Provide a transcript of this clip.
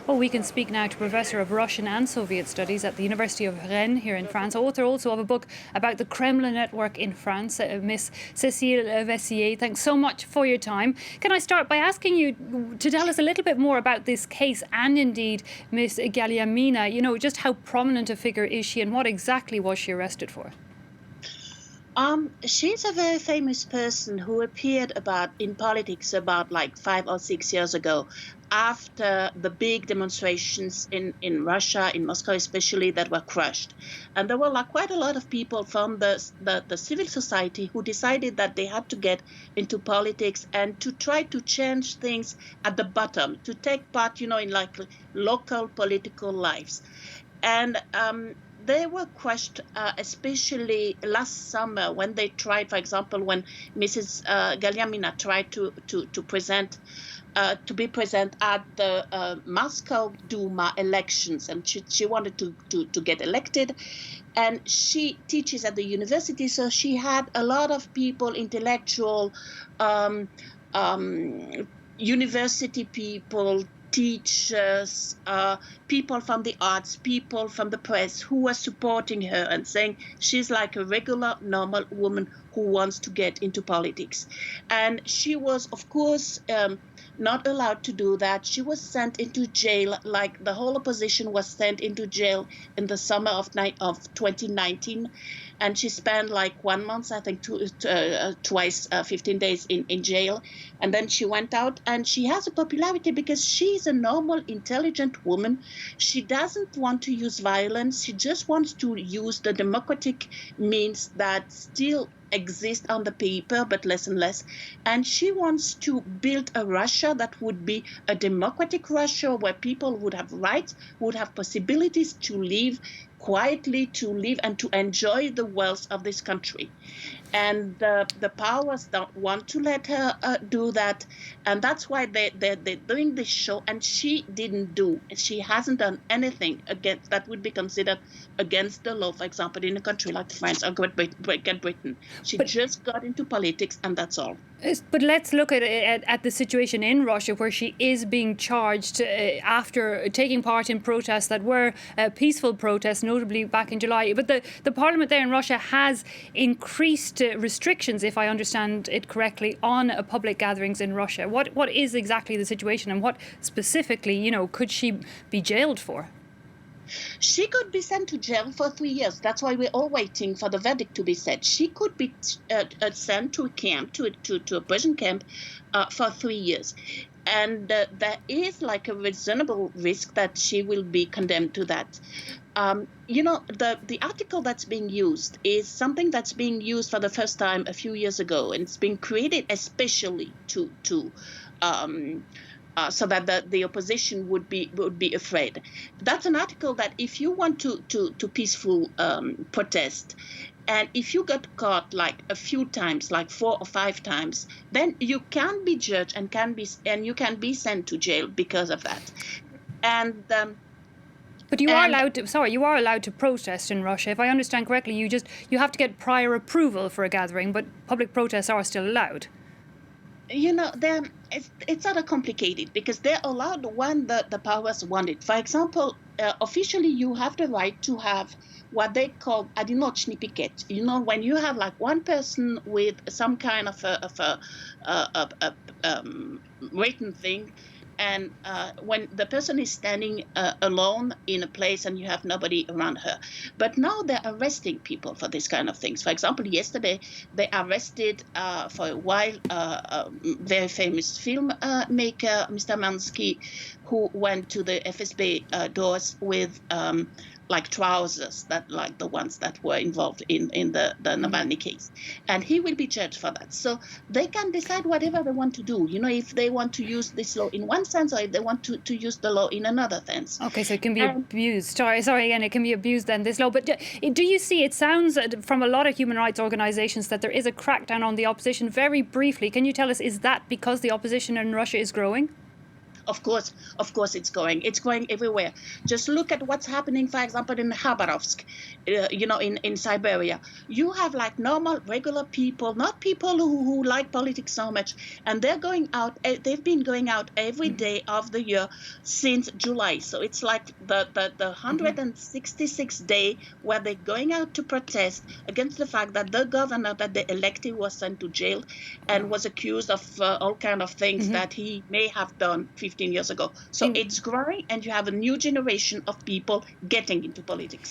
Well, we can speak now to Professor of Russian and Soviet Studies at the University of Rennes here in France, author also of a book about the Kremlin network in France, Miss Cecile Vaissie. Thanks so much for your time. Can I start by asking you to tell us a little bit more about this case and indeed Miss Galyamina? You know, just how prominent a figure is she and what exactly was she arrested for? She's a very famous person who appeared in politics about like 5 or 6 years ago, after the big demonstrations in Russia, in Moscow especially, that were crushed. And there were like quite a lot of people from the civil society who decided that they had to get into politics and to try to change things at the bottom, to take part, in like local political lives. And they were crushed, especially last summer when they tried, for example, when Mrs. Galyamina tried to be present at the Moscow Duma elections, and she wanted to get elected. And she teaches at the university, so she had a lot of people, intellectual, um, university people, teachers, people from the arts, people from the press who were supporting her and saying she's like a regular, normal woman who wants to get into politics. And she was, of course, not allowed to do that. She was sent into jail, like the whole opposition was sent into jail in the summer of 2019. And she spent like 1 month, I think, twice, 15 days in jail. And then she went out, and she has a popularity because she's a normal, intelligent woman. She doesn't want to use violence. She just wants to use the democratic means that still exist on the paper, but less and less. And she wants to build a Russia that would be a democratic Russia where people would have rights, would have possibilities to live quietly, to live and to enjoy the wealth of this country. And the powers don't want to let her do that. And that's why they're doing this show. And she hasn't done anything against that would be considered against the law, for example, in a country like France or Great Britain. She But just got into politics, and that's all. But let's look at the situation in Russia, where she is being charged after taking part in protests that were peaceful protests, notably back in July. But the parliament there in Russia has increased restrictions, if I understand it correctly, on public gatherings in Russia. What is exactly the situation, and what specifically, could she be jailed for? She could be sent to jail for 3 years. That's why we're all waiting for the verdict to be said. She could be sent to a camp, to a prison camp, for 3 years. And there is like a reasonable risk that she will be condemned to that. The article that's being used is something that's being used for the first time a few years ago, and it's been created especially so that the opposition would be afraid. That's an article that if you want to peaceful protest, and if you get caught like a few times, like 4 or 5 times, then you can be judged and you can be sent to jail because of that. And But you are allowed to. Sorry, you are allowed to protest in Russia. If I understand correctly, you have to get prior approval for a gathering, but public protests are still allowed. It's sort of complicated because they're allowed when the powers want it. For example, officially, you have the right to have what they call одиночный пикет. When you have like one person with some kind of a written thing. And when the person is standing alone in a place and you have nobody around her. But now they're arresting people for this kind of things. For example, yesterday they arrested for a while a very famous film maker, Mr. Mansky, who went to the FSB doors with like trousers, that like the ones that were involved in the Navalny case. And he will be judged for that. So they can decide whatever they want to do, if they want to use this law in one sense or if they want to use the law in another sense. Okay, so it can be abused. Sorry again, it can be abused then, this law. But do you see, it sounds from a lot of human rights organisations that there is a crackdown on the opposition. Very briefly, can you tell us, is that because the opposition in Russia is growing? Of course, it's going. It's going everywhere. Just look at what's happening, for example, in Khabarovsk, in Siberia. You have like normal, regular people, not people who like politics so much, and they're going out. They've been going out every day of the year since July. So it's like the 166th day where they're going out to protest against the fact that the governor that they elected was sent to jail and was accused of all kind of things that he may have done 15 years ago. So it's growing, and you have a new generation of people getting into politics.